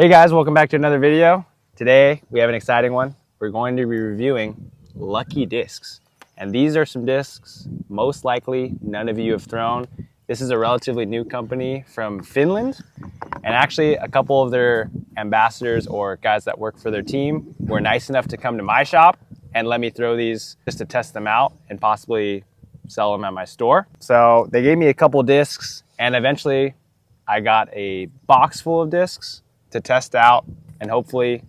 Hey guys, welcome back to another video. Today we have an exciting one. We're going to be reviewing Lucky discs. And these are some discs most likely none of you have thrown. This is a relatively new company from Finland. And actually a couple of their ambassadors or guys that work for their team were nice enough to come to my shop and let me throw these just to test them out and possibly sell them at my store. So they gave me a couple discs and eventually I got a box full of discs to test out and hopefully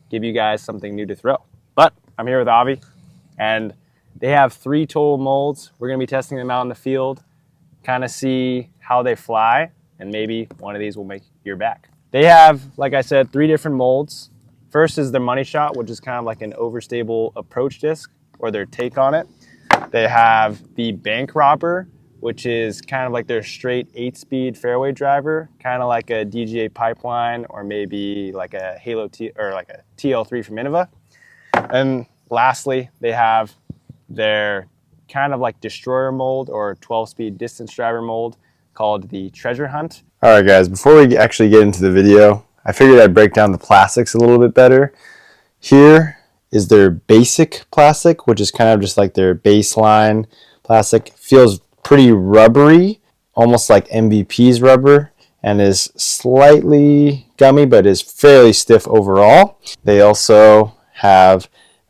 give you guys something new to throw. But I'm here with Avi and they have 3 total molds. We're gonna be testing them out in the field, kind of see how they fly, and maybe one of these will make your back. They have, like I said, 3 different molds. First is the money shot, which is kind of like an overstable approach disc or their take on it. They have the bank robber, which is kind of like their straight 8-speed fairway driver, kind of like a DGA Pipeline or maybe like a Halo T or like a TL3 from Innova. And lastly, they have their kind of like destroyer mold or 12-speed distance driver mold called the Treasure Hunt. All right, guys, before we actually get into the video, I figured I'd break down the plastics a little bit better. Here is their basic plastic, which is kind of just like their baseline plastic. Feels pretty rubbery, almost like MVP's rubber, and is slightly gummy, but is fairly stiff overall. They also have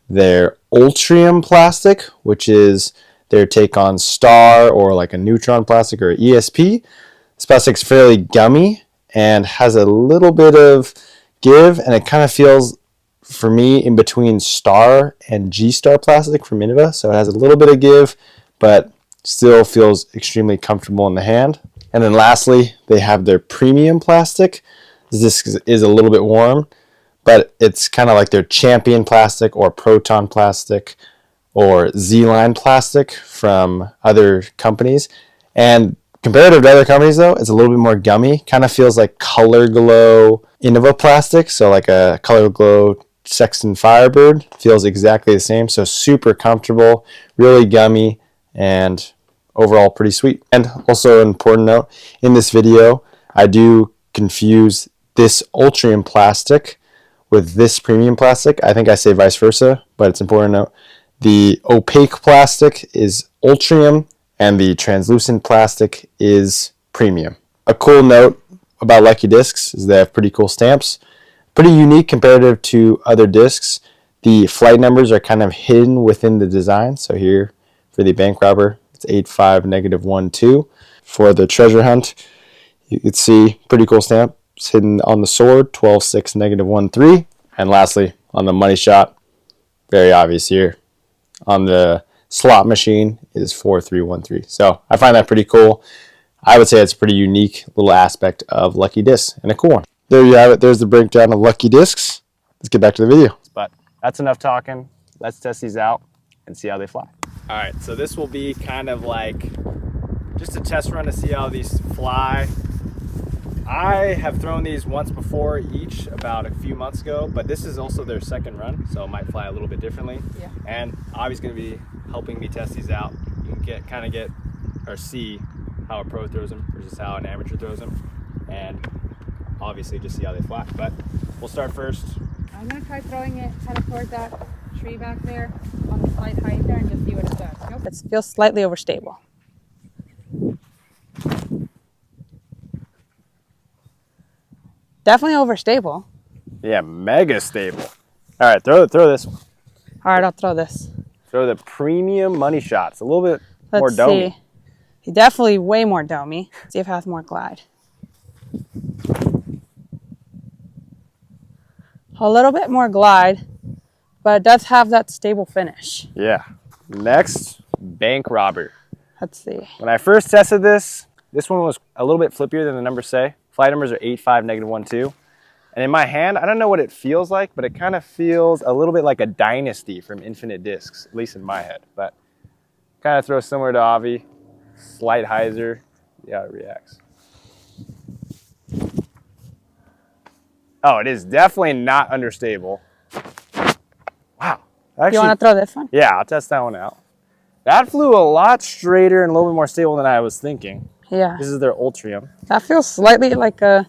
their Ultrium plastic, which is their take on Star or like a neutron plastic or ESP. This plastic's fairly gummy and has a little bit of give, and it kind of feels, for me, in between Star and G-Star plastic from Innova. So it has a little bit of give, but still feels extremely comfortable in the hand. And then lastly, they have their premium plastic. This is a little bit warm, but it's kind of like their Champion plastic or Proton plastic or Z-Line plastic from other companies. And comparative to other companies though, it's a little bit more gummy. Kind of feels like Color Glow Innova plastic. So like a Color Glow Sexton Firebird feels exactly the same. So super comfortable, really gummy, and overall pretty sweet. And also an important note, in this video, I do confuse this Ultrium plastic with this premium plastic. I think I say vice versa, but it's important to note the opaque plastic is Ultrium and the translucent plastic is premium. A cool note about Lucky discs is they have pretty cool stamps. Pretty unique comparative to other discs. The flight numbers are kind of hidden within the design. So here for the bank robber, it's 85-12. For the treasure hunt, you can see pretty cool stamp. It's hidden on the sword, 12-6-13. And lastly, on the money shot, very obvious here. On the slot machine is 4313. So I find that pretty cool. I would say it's a pretty unique little aspect of Lucky discs and a cool one. There you have it. There's the breakdown of Lucky discs. Let's get back to the video. But that's enough talking. Let's test these out and see how they fly. All right, so this will be kind of like just a test run to see how these fly. I have thrown these once before each about a few months ago, but this is also their second run, so it might fly a little bit differently. Yeah. And Avi's gonna be helping me test these out. You can get or see how a pro throws them versus how an amateur throws them, and obviously just see how they fly. But we'll start first. I'm gonna try throwing it kind of toward that tree back there on the slight height there and just see what it does. Nope. It feels slightly overstable. Definitely overstable. Yeah, mega stable. All right, throw this one. All right, I'll throw this. Throw the premium money shot. It's a little bit more Let's domey. see. Definitely way more domey. See if it has more glide. A little bit more glide, but it does have that stable finish. Yeah. Next, bank robber. Let's see. When I first tested this one was a little bit flippier than the numbers say. Flight numbers are 85-12. And in my hand, I don't know what it feels like, but it kind of feels a little bit like a Dynasty from Infinite Discs, at least in my head. But kind of throw similar to Avi. Slight hyzer. See how it reacts. Oh, it is definitely not understable. Wow. Actually, You want to throw this one? yeah, I'll test that one out. That flew a lot straighter and a little bit more stable than I was thinking. Yeah. This is their Ultrium. That feels slightly like a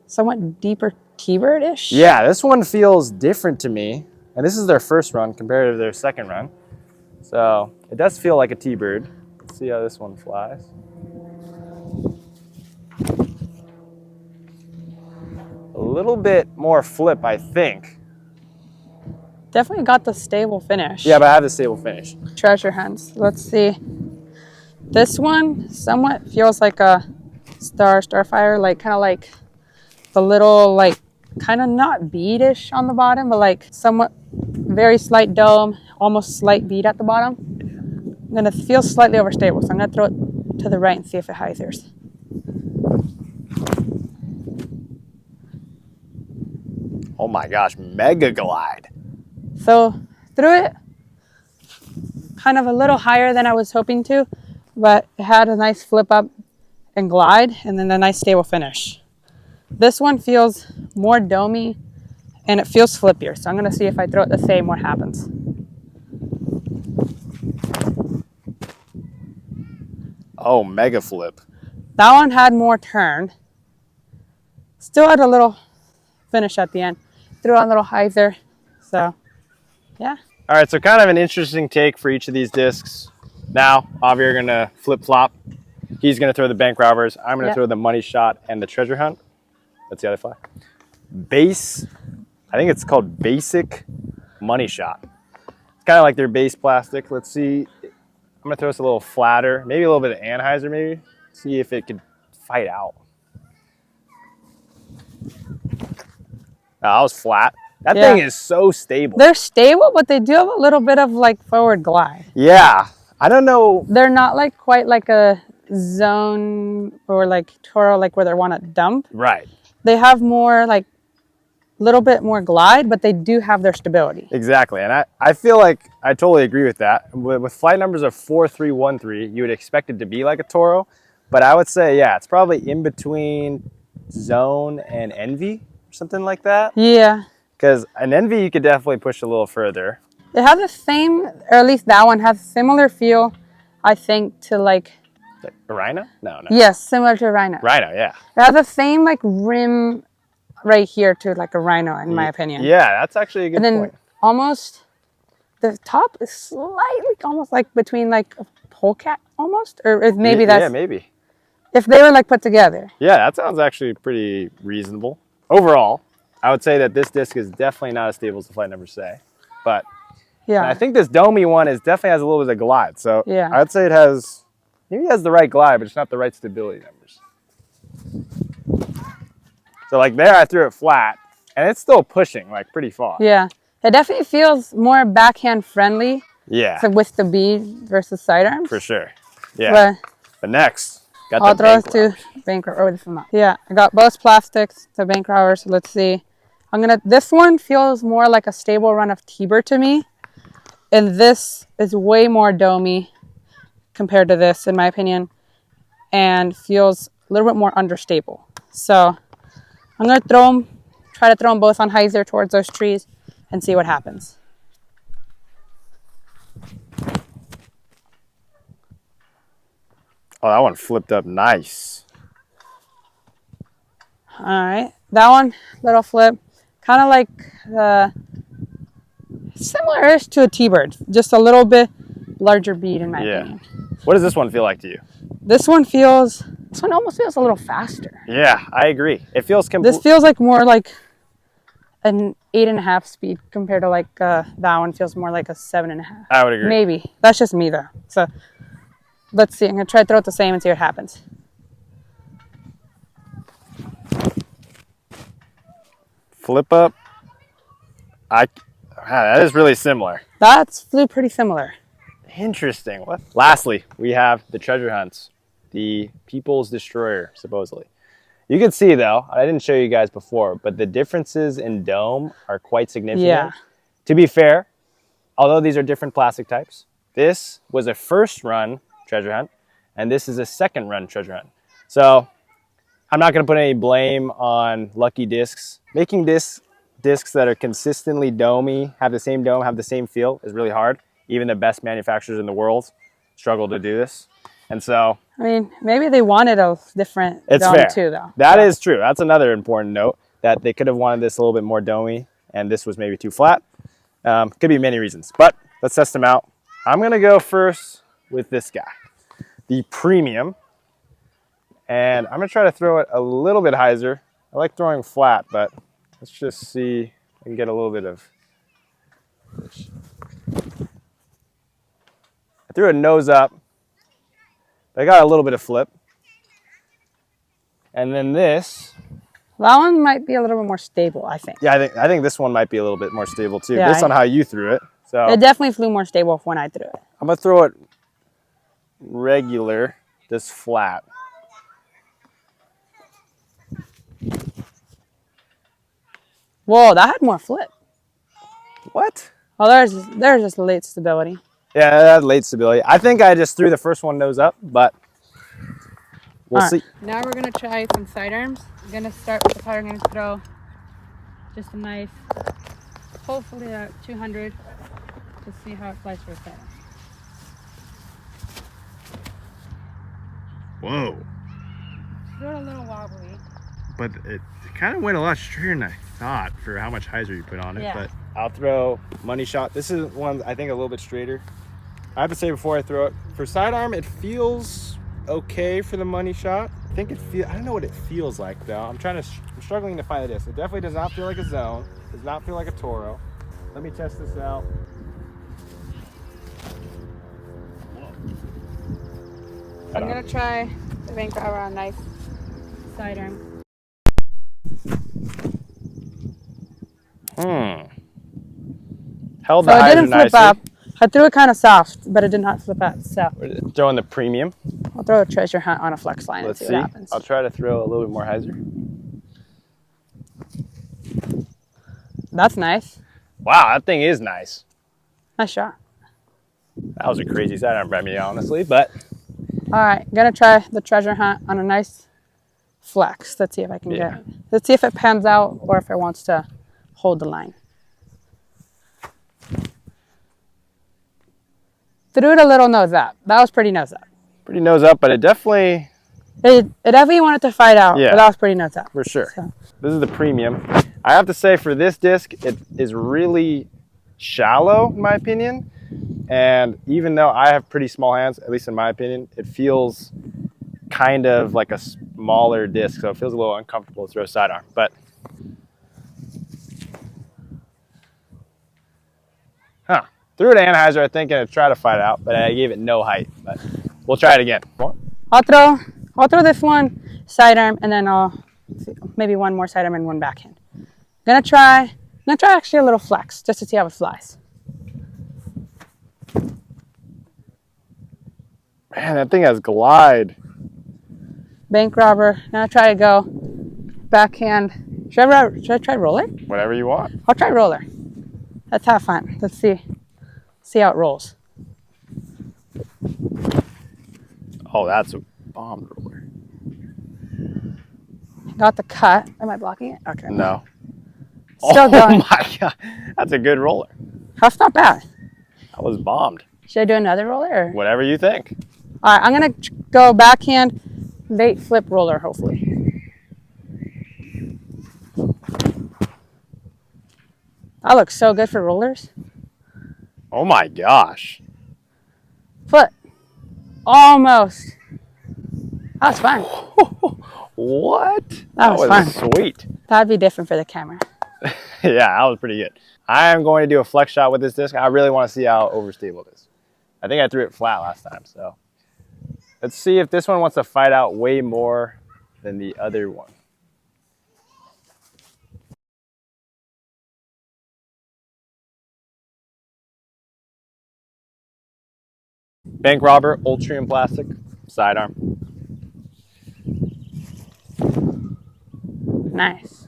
somewhat deeper T-bird-ish. Yeah, this one feels different to me. And this is their first run compared to their second run. So it does feel like a T-bird. Let's see how this one flies. A little bit more flip, I think. Definitely got the stable finish. Yeah, but I have the stable finish. Treasure hunts. Let's see. This one somewhat feels like a Starfire, like kind of like the little, like kind of not beadish on the bottom, but like somewhat very slight dome, almost slight bead at the bottom. I'm gonna feel slightly overstable, so I'm gonna throw it to the right and see if it hythers. Oh my gosh, mega glide. So threw it kind of a little higher than I was hoping to, but it had a nice flip up and glide, and then a nice stable finish. This one feels more domey, and it feels flippier. So I'm gonna see if I throw it the same, what happens. Oh, mega flip. That one had more turn. Still had a little finish at the end. Threw on a little hyther. So, yeah. All right, so kind of an interesting take for each of these discs. Now, Javier gonna flip-flop. He's gonna throw the bank robbers. I'm gonna throw the money shot and the treasure hunt. That's the other fly. Base, I think it's called basic money shot. It's kind of like their base plastic. Let's see. I'm gonna throw this a little flatter, maybe a little bit of Anheuser, maybe. See if it could fight out. That was flat. That thing is so stable. They're stable, but they do have a little bit of like forward glide. Yeah, I don't know. They're not like quite like a zone or like Toro, like where they want to dump. Right. They have more like a little bit more glide, but they do have their stability. Exactly, and I feel like I totally agree with that. With flight numbers of 4313, you would expect it to be like a Toro, but I would say, yeah, it's probably in between Zone and Envy or something like that. Yeah. Because an Envy you could definitely push a little further. It has the same, or at least that one has a similar feel, I think, to like... A Rhino? No. Yes, similar to a Rhino. Rhino, yeah. It has the same like rim right here to like a Rhino, in my opinion. Yeah, that's actually a good point. And then almost, the top is slightly, almost like between like a polecat almost, or maybe that's... Yeah, maybe. If they were like put together. Yeah, that sounds actually pretty reasonable. Overall, I would say that this disc is definitely not as stable as the flight numbers say. But yeah, I think this domey one definitely has a little bit of glide. So yeah, I would say it has, maybe it has the right glide, but it's not the right stability numbers. So like there, I threw it flat, and it's still pushing like pretty far. Yeah, it definitely feels more backhand friendly. Yeah. So with the bead versus sidearms. For sure. Yeah. But next, got the bank robbers. Bank robbers. Yeah, I got both plastics to bank robbers. So let's see. This one feels more like a stable run of T-bird to me. And this is way more domey compared to this, in my opinion. And feels a little bit more understable. So I'm going to try to throw them both on hyzer towards those trees and see what happens. Oh, that one flipped up nice. All right, that one, little flip. Kind of like similar-ish to a T-bird, just a little bit larger bead in my opinion. What does this one feel like to you? This one almost feels a little faster. Yeah, I agree. It feels This feels like more like an 8.5 speed compared to like that one feels more like a 7.5. I would agree. Maybe. That's just me though. So let's see. I'm gonna try to throw it the same and see what happens. Flip up. That is really similar. That flew pretty similar. Interesting. What? Lastly, we have the treasure hunts, the People's Destroyer, supposedly. You can see though, I didn't show you guys before, but the differences in dome are quite significant. Yeah. To be fair, although these are different plastic types, this was a first run treasure hunt, and this is a second run treasure hunt. So I'm not going to put any blame on Lucky Discs. Making discs that are consistently domey, have the same dome, have the same feel is really hard. Even the best manufacturers in the world struggle to do this. And so, I mean, maybe they wanted a different dome too, though. That is true. That's another important note. that they could have wanted this a little bit more domey, and this was maybe too flat. Could be many reasons, but let's test them out. I'm gonna go first with this guy, the Premium, and I'm gonna try to throw it a little bit hyzer. I like throwing flat, but let's just see if I can get a little bit of push. I threw a nose up, but I got a little bit of flip. And then this. That one might be a little bit more stable, I think. Yeah, I think this one might be a little bit more stable too, Yeah, based on how you threw it. So it definitely flew more stable when I threw it. I'm gonna throw it regular, this flat. Whoa, that had more flip. What? Oh, there's just late stability. Yeah, that had late stability. I think I just threw the first one nose up, but we'll see. Now we're gonna try some sidearms. I'm gonna start with the powder. I'm gonna throw just a nice, hopefully a 200 to see how it flies for a sidearm. Whoa. Threw it a little wobbly. But it kind of went a lot straighter than I thought for how much hyzer you put on it. Yeah. But I'll throw money shot. This is one I think a little bit straighter. I have to say before I throw it, for sidearm, it feels okay for the money shot. I think I don't know what it feels like though. I'm struggling to find this. It definitely does not feel like a zone. Does not feel like a Toro. Let me test this out. I'm gonna try the bank grabber on nice sidearm. Held So the it hyzer didn't flip nicely. up. I threw it kind of soft, but it did not flip up. So We're throwing the Premium. I'll throw a treasure hunt on a flex line Let's and see. see what happens. I'll try to throw a little bit more hyzer. That's nice. Wow, that thing is nice. Nice shot. That was a crazy sidearm by me, honestly, but All right, gonna try the treasure hunt on a nice flex. Let's see if I can get it. Let's see if it pans out or if it wants to hold the line. Threw it a little nose up. That was pretty nose up. pretty nose up, but it definitely, It definitely wanted to fight out, Yeah. but that was pretty nose up. for sure. So. This is the Premium. I have to say for this disc, it is really shallow in my opinion. And even though I have pretty small hands, at least in my opinion, it feels kind of like a smaller disc. So it feels a little uncomfortable to throw sidearm, but threw it to Anheuser, I think, and try to fight it out, but I gave it no height, but we'll try it again. I'll throw this one sidearm and then I'll maybe one more sidearm and one backhand. I'm gonna try actually a little flex just to see how it flies. Man, that thing has glide. Bank robber. Now try to go backhand. Should I try roller? Whatever you want. I'll try roller. Let's have fun. Let's see how it rolls. Oh, that's a bombed roller. Got the cut. Am I blocking it? Okay. No. Still going. Oh my God, that's a good roller. That's not bad. That was bombed. Should I do another roller? Or? Whatever you think. All right, I'm gonna go backhand, late flip roller, hopefully. That looks so good for rollers. Oh my gosh. Foot. Almost. That was fun. What? That was fun. Sweet. That'd be different for the camera. Yeah, that was pretty good. I am going to do a flex shot with this disc. I really want to see how overstable it is. I think I threw it flat last time, so let's see if this one wants to fight out way more than the other one. Bank robber, Ultrium plastic, sidearm. Nice.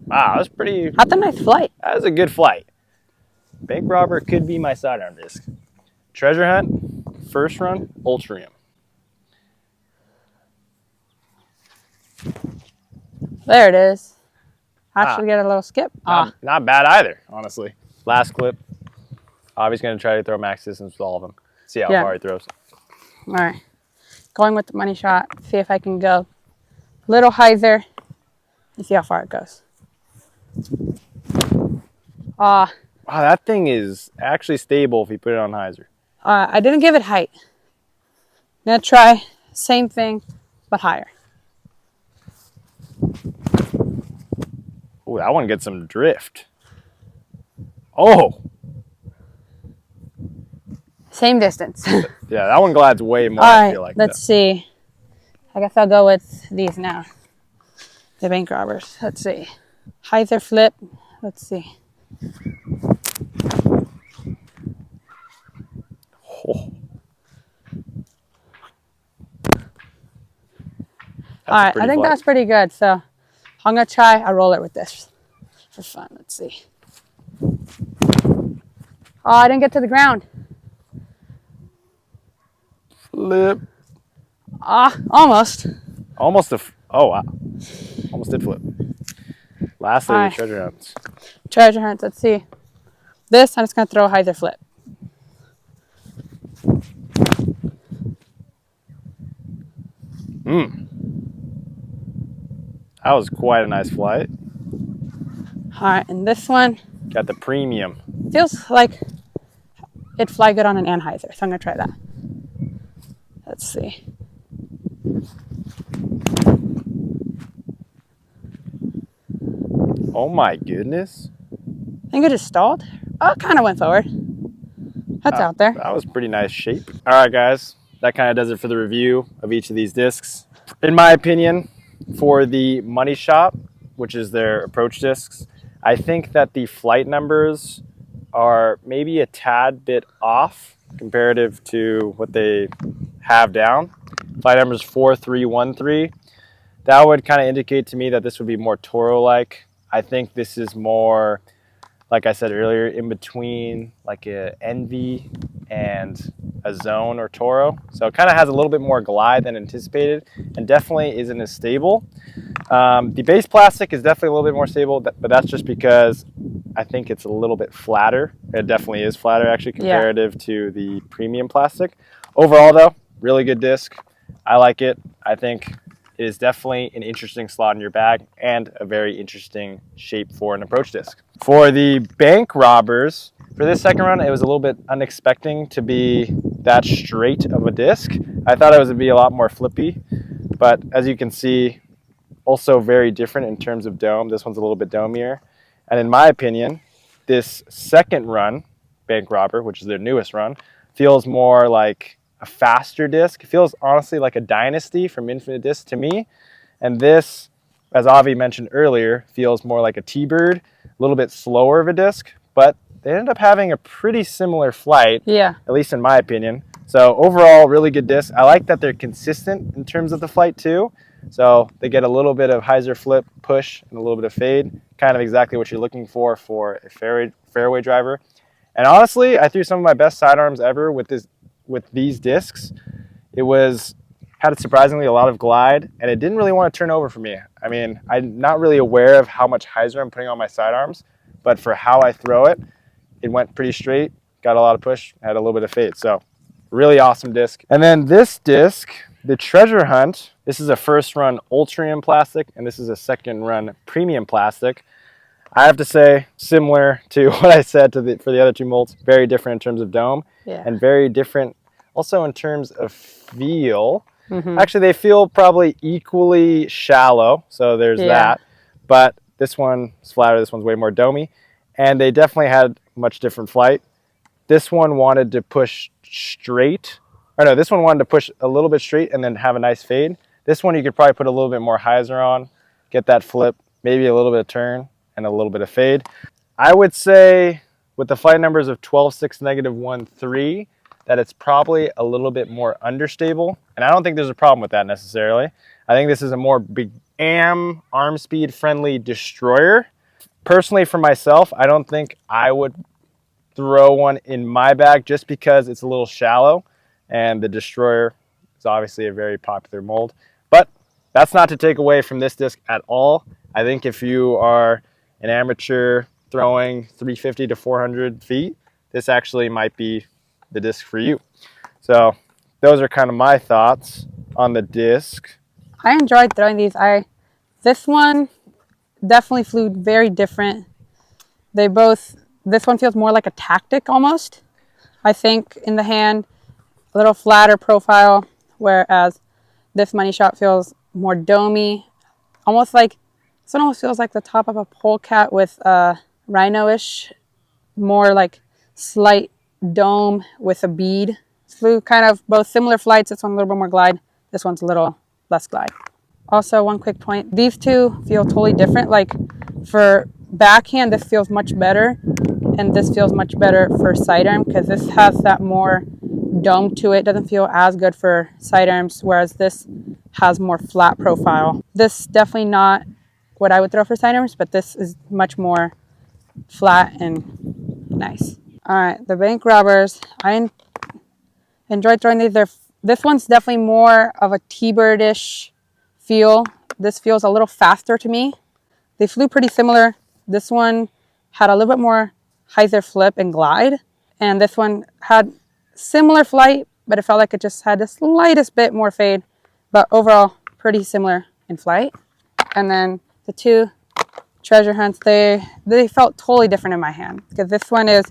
Wow, that's pretty. That's a nice flight. That was a good flight. Bank robber could be my sidearm disc. Treasure hunt, first run, Ultrium. There it is. Actually get a little skip. Not bad either, honestly. Last clip. Obviously going to try to throw max distance with all of them. See how far he throws. All right. Going with the money shot. See if I can go little hyzer and see how far it goes. Ah, Wow, that thing is actually stable if you put it on hyzer. I didn't give it height. I'm gonna try same thing, but higher. Ooh, that one gets some drift. Oh, Same distance. yeah, that one glides way more, All I right, feel like. let's see. I guess I'll go with these now. The bank robbers. Let's see. Hyzer flip. Let's see. Oh, All right, I think that's pretty good. So I'm gonna try a roller with this for fun. Let's see. Oh, I didn't get to the ground. flip. Almost. Almost oh wow, almost did flip. Lastly, All the right. treasure hunts. Treasure hunts. Let's see. This, I'm just gonna throw a hyzer flip. That was quite a nice flight. All right, and this one Got the premium. feels like it'd fly good on an anhyzer, so I'm gonna try that. Let's see. Oh my goodness. I think it just stalled. Oh, it kind of went forward. That's out there. That was pretty nice shape. All right, guys, that kind of does it for the review of each of these discs. In my opinion, for the Money Shop, which is their approach discs, I think that the flight numbers are maybe a tad bit off comparative to what they have down. Flight numbers 4313. That would kind of indicate to me that this would be more Toro-like. I think this is more, like I said earlier, in between like a Envy and a Zone or Toro. So it kind of has a little bit more glide than anticipated and definitely isn't as stable. The base plastic is definitely a little bit more stable, but that's just because I think it's a little bit flatter. It definitely is flatter actually comparative to the premium plastic. Overall though, really good disc. I like it. I think it is definitely an interesting slot in your bag and a very interesting shape for an approach disc. For the bank robbers, for this second run, it was a little bit unexpected to be that straight of a disc. I thought it was going to be a lot more flippy, but as you can see, also very different in terms of dome. This one's a little bit domier. And in my opinion, this second run, bank robber, which is their newest run, feels more like a faster disc. It feels honestly like a Dynasty from Infinite Disc to me. And this, as Avi mentioned earlier, feels more like a T-Bird, a little bit slower of a disc, but they ended up having a pretty similar flight, Yeah. at least in my opinion. So overall, really good disc. I like that they're consistent in terms of the flight too. So they get a little bit of hyzer flip, push, and a little bit of fade, kind of exactly what you're looking for a fairway driver. And honestly, I threw some of my best sidearms ever with these discs. It had surprisingly a lot of glide, and it didn't really want to turn over for me. I mean, I'm not really aware of how much hyzer I'm putting on my sidearms, but for how I throw it, it went pretty straight, got a lot of push, had a little bit of fade. So really awesome disc. And then this disc, the Treasure Hunt, this is a first run Ultrium plastic, and this is a second run premium plastic. I have to say, similar to what I said for the other two molds, very different in terms of dome, and very different also in terms of feel. Actually, they feel probably equally shallow, so there's that. But this one is flatter, this one's way more domey, and they definitely had much different flight. This one wanted to push straight, or no, this one wanted to push a little bit straight and then have a nice fade. This one you could probably put a little bit more hyzer on, get that flip, maybe a little bit of turn, and a little bit of fade. I would say with the flight numbers of 12.6, -1.3, that it's probably a little bit more understable. And I don't think there's a problem with that necessarily. I think this is a more big arm speed friendly destroyer. Personally for myself, I don't think I would throw one in my bag just because it's a little shallow and the destroyer is obviously a very popular mold. But that's not to take away from this disc at all. I think if you are an amateur throwing 350 to 400 feet, this actually might be the disc for you. So those are kind of my thoughts on the disc. I enjoyed throwing these. This one definitely flew very different. They both, this one feels more like a tactic almost, I think, in the hand, a little flatter profile, whereas this money shot feels more domey, almost like, this one almost feels like the top of a polecat with a rhino-ish, more like slight dome with a bead. Flew kind of both similar flights. This one a little bit more glide. This one's a little less glide. Also, one quick point. These two feel totally different. Like for backhand, this feels much better. And this feels much better for sidearm because this has that more dome to it. Doesn't feel as good for sidearms, whereas this has more flat profile. This definitely not what I would throw for sidearms, but this is much more flat and nice. All right, the bank robbers. I enjoyed throwing these. This one's definitely more of a T-bird-ish feel. This feels a little faster to me. They flew pretty similar. This one had a little bit more hyzer flip and glide, and this one had similar flight, but it felt like it just had the slightest bit more fade, but overall pretty similar in flight. And then the two treasure hunts, they felt totally different in my hand because this one is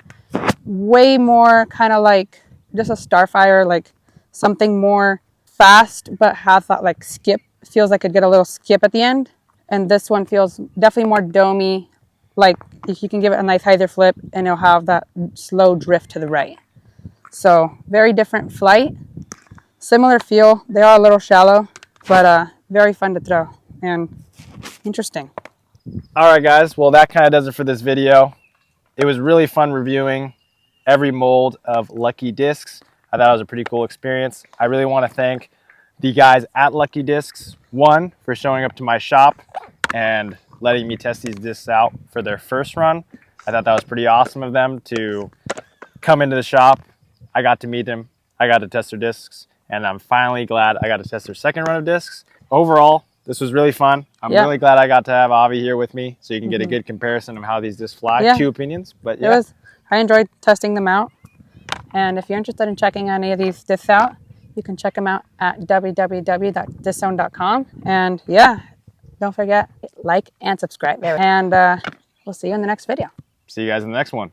way more kind of like just a starfire, like something more fast, but has that like skip. Feels like it get a little skip at the end. And this one feels definitely more domey, like if you can give it a nice hyzer flip and it'll have that slow drift to the right. So very different flight, similar feel. They are a little shallow, but very fun to throw and interesting. All right, guys. Well, that kind of does it for this video. It was really fun reviewing every mold of Lucky Discs. I thought it was a pretty cool experience. I really want to thank the guys at Lucky Discs, one, for showing up to my shop and letting me test these discs out for their first run. I thought that was pretty awesome of them to come into the shop. I got to meet them. I got to test their discs, and I'm finally glad I got to test their second run of discs. Overall, this was really fun. I'm really glad I got to have Avi here with me so you can get a good comparison of how these discs fly. Yeah. Two opinions, but yeah. I enjoyed testing them out. And if you're interested in checking any of these discs out, you can check them out at www.disczone.com. And yeah, don't forget, like and subscribe. And we'll see you in the next video. See you guys in the next one.